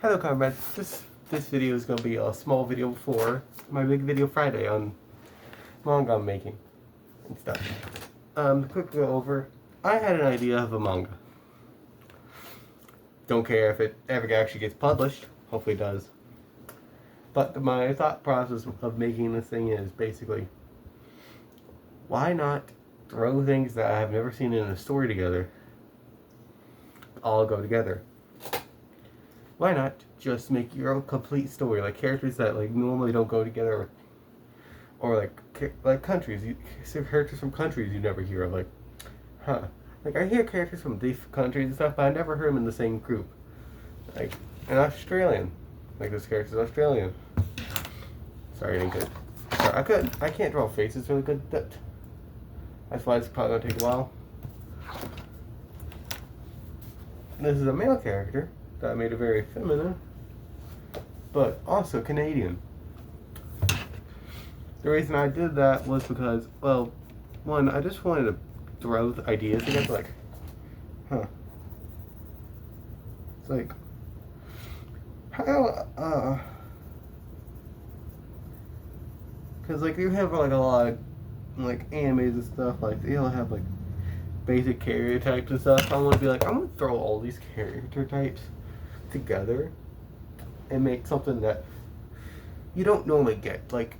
Hello comrades, this video is going to be a small video for my big video Friday on manga I'm making and stuff. Quick go over, I had an idea of a manga. Don't care if it ever actually gets published, hopefully it does. But my thought process of making this thing is basically, why not throw things that I have never seen in a story together, all go together? Why not just make your own complete story, like characters that like normally don't go together, or like countries, characters from countries you never hear of, like, like I hear characters from different countries and stuff, but I never heard them in the same group. Like an Australian, like this character's Australian. Sorry, I didn't get. Sorry, I can't draw faces really good. That's why it's probably gonna take a while. This is a male character that I made it very feminine, but also Canadian. The reason I did that was because, well, one, I just wanted to throw the ideas together, like, it's like, how, because, like, you have, like, a lot of, like, animes and stuff, like, they all have, like, basic character types and stuff. I want to be like, I'm going to throw all these character types together and make something that you don't normally get. Like,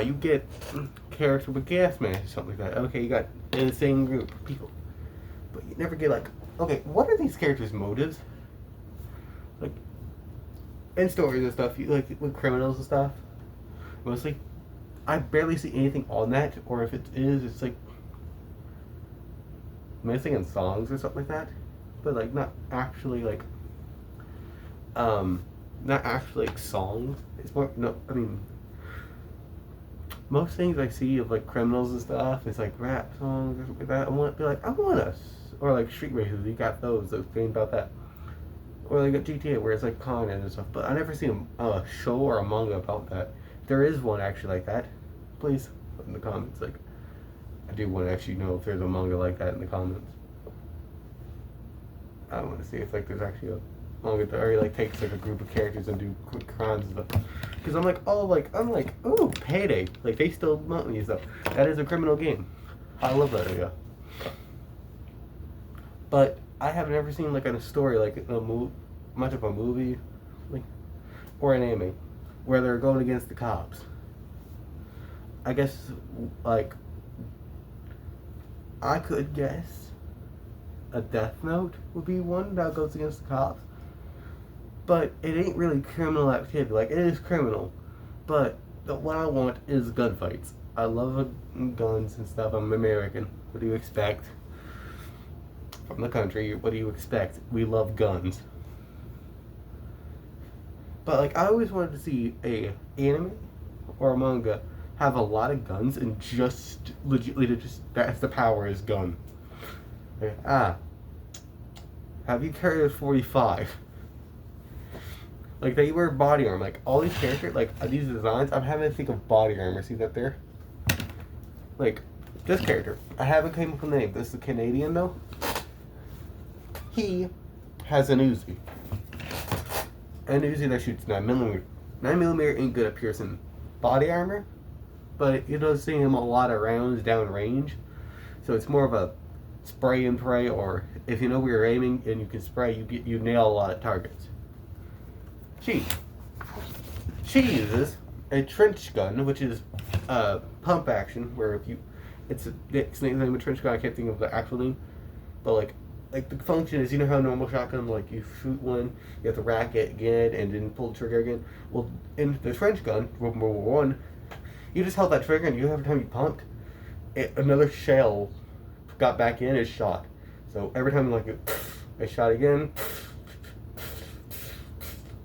you get character with gas mask or something like that. Okay, you got in the same group of people, but you never get like, okay, what are these characters' motives? Like in stories and stuff, you like with criminals and stuff. Mostly, I barely see anything on that, or if it is, it's like missing in songs or something like that. But like not actually like songs. It's more, no, I mean, most things I see of like criminals and stuff, it's like rap songs or something like that. I want to be like, I want us, or like street races. You got those games about that, or like a GTA where it's like content and stuff. But I never seen a show or a manga about that. If there is one actually like that, please put in the comments. Like, I do want to actually know if there's a manga like that in the comments. I want to see if like there's actually a manga that already like takes like a group of characters and do quick crimes and stuff. Because I'm like, ooh, Payday. Like they stole money and stuff. That is a criminal game. I love that idea. But I have never seen like a story like much of a movie, like, or an anime where they're going against the cops. I guess like I could guess a Death Note would be one that goes against the cops. But it ain't really criminal activity. Like, it is criminal. But what I want is gunfights. I love guns and stuff. I'm American. What do you expect? From the country, what do you expect? We love guns. But, like, I always wanted to see a anime or a manga have a lot of guns and just legitly that's the power is gun. Like, have you carried a 45? Like, they wear body armor. Like, all these characters, like, these designs, I'm having to think of body armor. See that there? Like, this character. I haven't came up with a name. This is a Canadian, though. He has an Uzi. An Uzi that shoots 9mm. 9mm ain't good at piercing body armor, but it does see him a lot of rounds down range. So it's more of a spray and pray, or if you know where you're aiming and you can spray, you nail a lot of targets. She uses a trench gun, which is pump action, where if you, it's the name of trench gun. I can't think of the actual name, but like the function is, you know how a normal shotgun, like you shoot one, you have to rack it again and then pull the trigger again. Well, in the trench gun, World War One, you just held that trigger and every time you pumped, another shell got back in and shot. So every time like I shot again.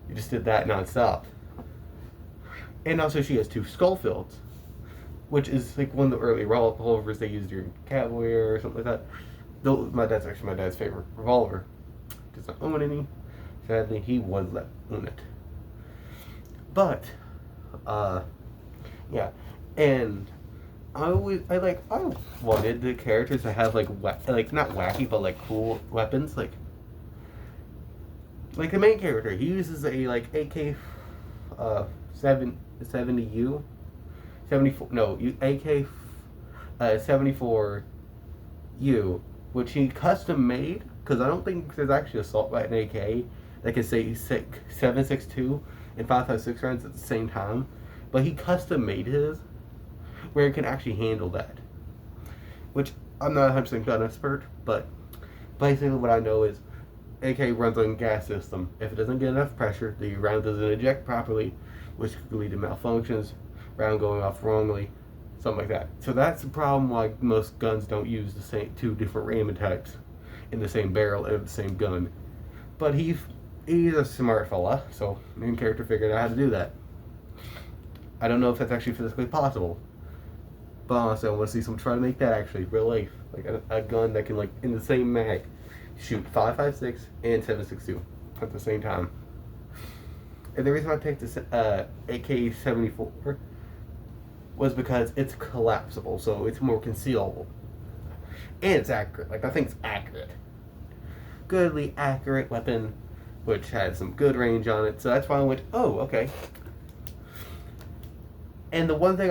You just did that non-stop. And also she has 2 skull fields, which is like one of the early revolvers they used during cavalry or something like that. Though that's actually my dad's favorite revolver. Does not own any. Sadly, he was let own it. But, yeah. And I wanted the characters to have like not wacky, but like cool weapons, like like the main character, he uses a like AK 70U 74 no AK 74U, which he custom made because I don't think there's actually assault rifle in AK that can say 7.62 and 5.56 rounds at the same time, but he custom made his where it can actually handle that. Which I'm not 100% gun expert, but basically what I know is AK runs on gas system. If it doesn't get enough pressure, the round doesn't eject properly, which could lead to malfunctions, round going off wrongly, something like that. So that's the problem why most guns don't use the same two different ammo types in the same barrel of the same gun. But he's a smart fella, so the main character figured out how to do that. I don't know if that's actually physically possible, but honestly, I want to see someone try to make that actually real life, like a gun that can, like, in the same mag, shoot 5.56 and 7.62 at the same time. And the reason I picked this AK-74 was because it's collapsible, so it's more concealable, and it's accurate. Like, that thing's accurate, goodly accurate weapon, which has some good range on it. So that's why I went, oh, okay. And the one thing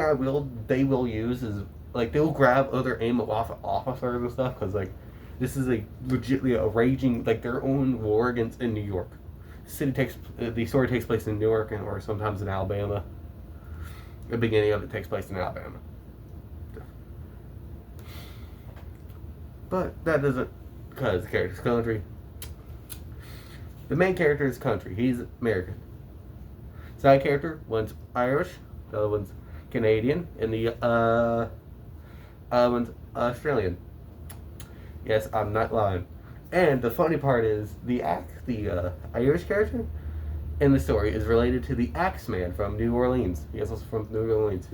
they will use is, like, they'll grab other ammo off of officers and stuff, because, like, this is legitimately a raging, like, their own war against in New York. The story takes place in New York or sometimes in Alabama. The beginning of it takes place in Alabama. But that doesn't, because the character's country. The main character is country. He's American. Side character, one's Irish, the other one's Canadian, and the other one's Australian. Yes, I'm not lying. And the funny part is the Irish character in the story is related to the Axeman from New Orleans. He is also from New Orleans.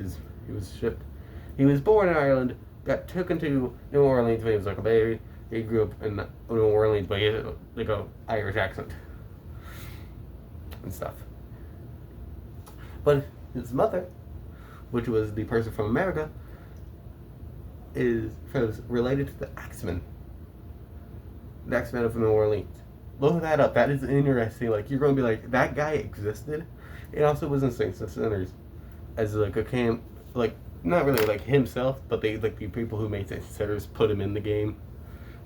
He was born in Ireland, got taken to New Orleans when he was like a baby. He grew up in New Orleans, but he had like a Irish accent and stuff. But his mother, which was the person from America, was related to the Axeman. The Axeman of New Orleans. Look that up. That is interesting. Like, you're going to be like, that guy existed. It also was in Saints and Sinners as like a like, not really like himself, but they, like, the people who made Saints and Sinners put him in the game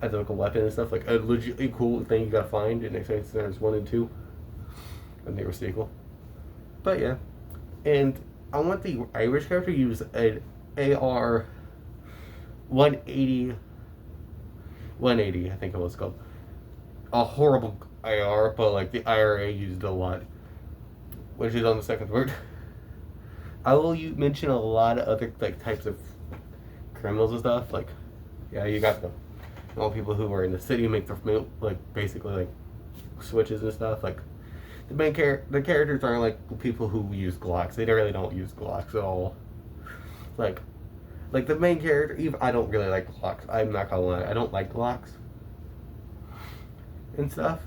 as like a weapon and stuff. Like a legitimately cool thing you gotta find in Saints and Sinners 1 and 2, and they were sequel. But yeah, and I want the Irish character to use an AR 180, I think it was called. A horrible AR, but like the IRA used it a lot, which is on the second word. I will mention a lot of other like types of criminals and stuff. Like, yeah, you got the all people who are in the city make the like basically like switches and stuff. Like the characters aren't like people who use Glocks. They really don't use Glocks at all. Like the main character, even I don't really like Glocks. I'm not gonna lie, I don't like Glocks and stuff.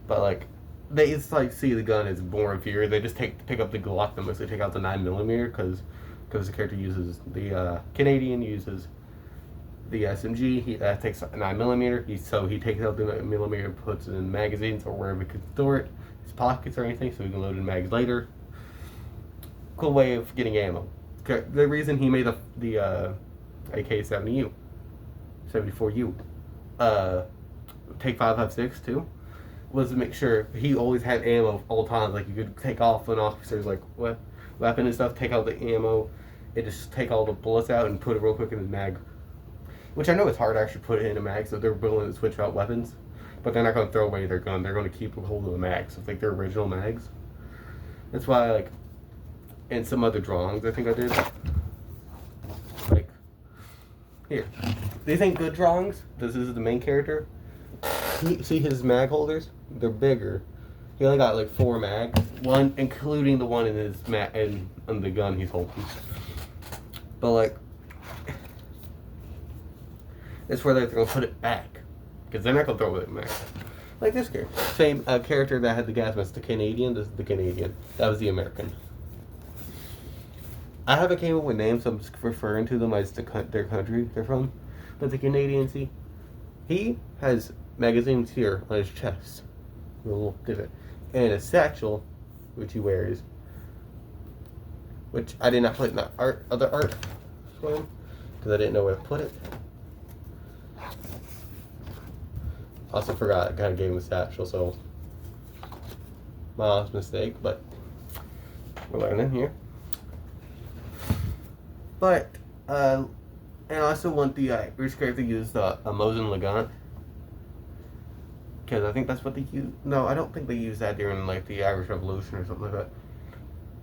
But like they just like see the gun as more inferior. They just pick up the Glock and mostly take out the 9mm because the character uses the Canadian uses the SMG. He takes a 9mm. So he takes out the 9mm, puts it in magazines or wherever he can store it, his pockets or anything, so he can load in mags later. Cool way of getting ammo. The reason he made the AK-70U, 74U, take 5.56 too, was to make sure he always had ammo all times. Like, you could take off an officer's like weapon and stuff, take out the ammo, and just take all the bullets out and put it real quick in the mag. Which I know it's hard to actually put it in a mag, so they're willing to switch out weapons, but they're not going to throw away their gun. They're going to keep a hold of the mags, so it's like their original mags. That's why, like, in some other drawings I think I did, like, here. These ain't good drawings. This is the main character. See his mag holders? They're bigger. He only got like 4 mags, one including the one in his on the gun he's holding. But like, that's where they're gonna put it back, because they're not gonna throw it back. Like this character, same character that had the gas mask, the Canadian. This is the Canadian. That was the American. I haven't came up with names, so I'm just referring to them as their country they're from. But the Canadian, see, he has magazines here on his chest. A little divot. And a satchel, which he wears. Which I did not put in the other art frame, because I didn't know where to put it. Also forgot I kind of gave him a satchel, so my honest mistake, but we're learning here. But, and I also want the Irish character to use the Mosin Legant. Because I think that's what they use. No, I don't think they used that during like the Irish Revolution or something like that.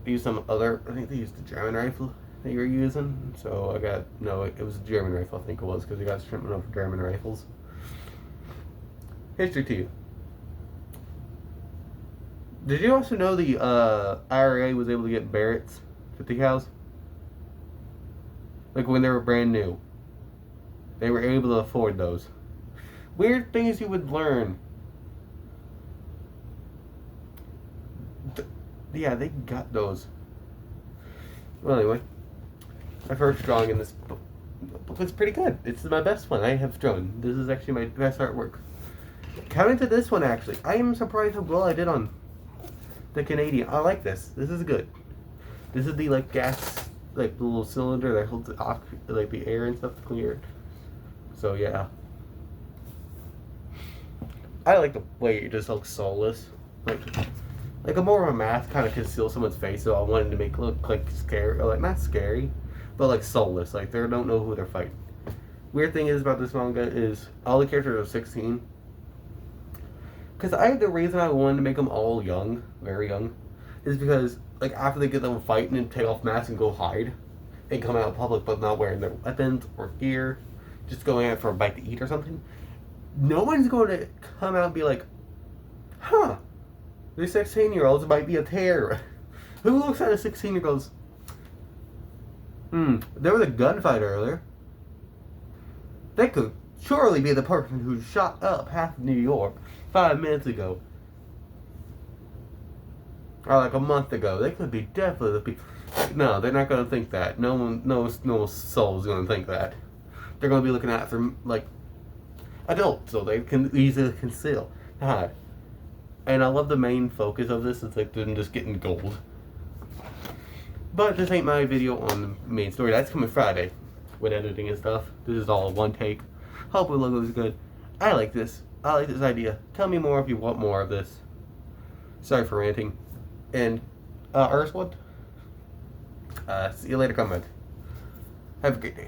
They used some other, I think they used the German rifle that you were using. So I got, no, it was a German rifle, I think it was, because they got shipment of German rifles. History to you. Did you also know the IRA was able to get Barrett's 50 cals? Like when they were brand new. They were able to afford those. Weird things you would learn. Yeah, they got those. Well, anyway. My first drawing in this book was pretty good. It's my best one I have drawn. This is actually my best artwork. Coming to this one, actually. I am surprised how well I did on the Canadian. I like this. This is good. This is the, like, gas, like, the little cylinder that holds the, like, the air and stuff to clear it. So, yeah. I like the way it just looks soulless. Like a more of a mask kind of conceals someone's face, so I wanted to make it look like scary, or like not scary, but like soulless. Like they don't know who they're fighting. Weird thing is about this manga is all the characters are 16. Because the reason I wanted to make them all young, very young, is because like after they get them fighting and take off masks and go hide, and come out in public but not wearing their weapons or gear, just going out for a bite to eat or something, no one's going to come out and be like, huh, these 16-year-olds might be a terror. Who looks at a 16-year-old goes, there was a gunfight earlier. They could surely be the person who shot up half of New York 5 minutes ago. Or like a month ago. They could be definitely the people. No, they're not going to think that. No soul's going to think that. They're going to be looking at for, like, adults, so they can easily conceal, hide. And I love the main focus of this. It's like them just getting gold. But this ain't my video on the main story. That's coming Friday with editing and stuff. This is all one take. Hope the logo is good. I like this. I like this idea. Tell me more if you want more of this. Sorry for ranting. And Earthwood, see you later, comment. Have a great day.